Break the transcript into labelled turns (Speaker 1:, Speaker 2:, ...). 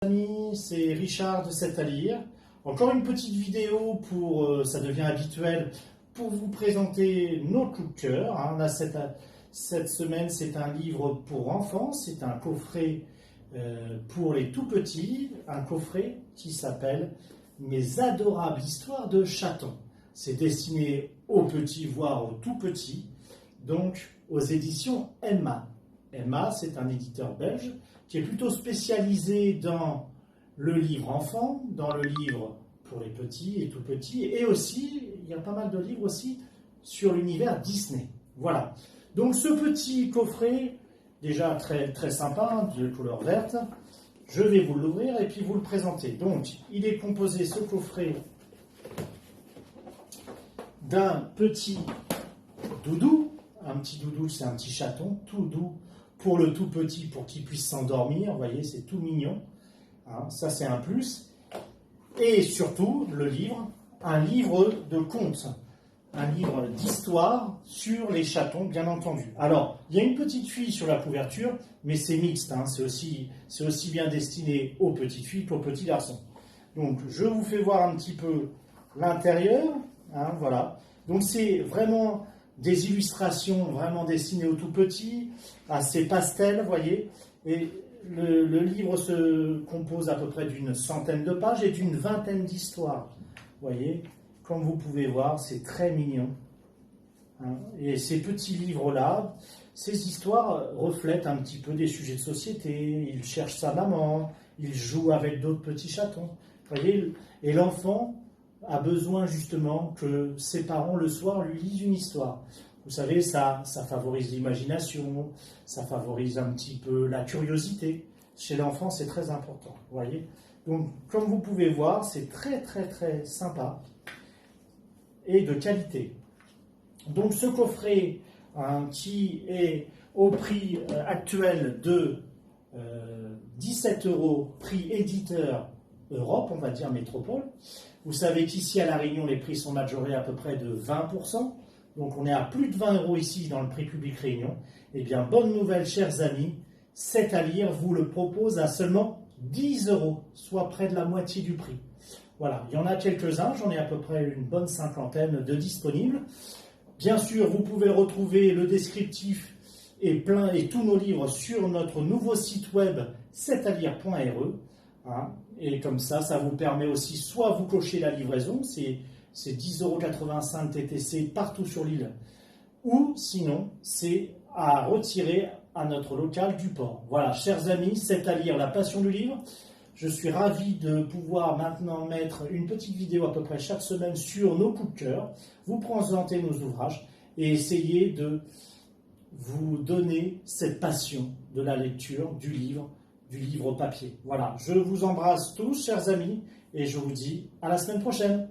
Speaker 1: Amis, c'est Richard de C'est à lire. Encore une petite vidéo pour, ça devient habituel, pour vous présenter nos coups de cœur. Là, cette semaine, c'est un livre pour enfants, c'est un coffret pour les tout petits, un coffret qui s'appelle Mes adorables histoires de chatons. C'est destiné aux petits, voire aux tout petits, donc aux éditions Emma. Emma, c'est un éditeur belge qui est plutôt spécialisé dans le livre enfant, dans le livre pour les petits et tout petits, et aussi, il y a pas mal de livres aussi sur l'univers Disney. Voilà. Donc ce petit coffret, déjà très, très sympa, de couleur verte, je vais vous l'ouvrir et puis vous le présenter. Donc, il est composé, ce coffret, d'un petit doudou. Un petit doudou, c'est un petit chaton, tout doux, pour le tout petit, pour qu'il puisse s'endormir. Vous voyez, c'est tout mignon. Ça, c'est un plus. Et surtout, le livre, un livre de contes, un livre d'histoire sur les chatons, bien entendu. Alors, il y a une petite fille sur la couverture, mais c'est mixte. C'est aussi bien destiné aux petites filles qu'aux petits garçons. Donc, je vous fais voir un petit peu l'intérieur. Voilà. Donc, c'est vraiment des illustrations vraiment destinées aux tout petits, assez pastel, vous voyez. Et le livre se compose à peu près d'une centaine de pages et d'une vingtaine d'histoires. Vous voyez, comme vous pouvez voir, c'est très mignon. Et ces petits livres-là, ces histoires reflètent un petit peu des sujets de société. Il cherche sa maman, il joue avec d'autres petits chatons. Vous voyez, et l'enfant a besoin justement que ses parents le soir lui lisent une histoire. Vous savez, ça favorise l'imagination, ça favorise un petit peu la curiosité. Chez l'enfant, c'est très important, vous voyez. Donc, comme vous pouvez voir, c'est très très très sympa et de qualité. Donc, ce coffret qui est au prix actuel de 17 €, prix éditeur Europe, on va dire métropole. Vous savez qu'ici à La Réunion, les prix sont majorés à peu près de 20%. Donc on est à plus de 20 € ici dans le prix public Réunion. Eh bien, bonne nouvelle, chers amis, C'est à lire vous le propose à seulement 10 €, soit près de la moitié du prix. Voilà, il y en a quelques-uns, j'en ai à peu près une bonne cinquantaine de disponibles. Bien sûr, vous pouvez retrouver le descriptif et tous nos livres sur notre nouveau site web cetalire.re. Et comme ça vous permet aussi, soit vous cochez la livraison, c'est 10,85 € TTC partout sur l'île, ou sinon, c'est à retirer à notre local du port. Voilà, chers amis, C'est à lire, la passion du livre. Je suis ravi de pouvoir maintenant mettre une petite vidéo à peu près chaque semaine sur nos coups de cœur, vous présenter nos ouvrages et essayer de vous donner cette passion de la lecture, du livre papier. Voilà, je vous embrasse tous, chers amis, et je vous dis à la semaine prochaine.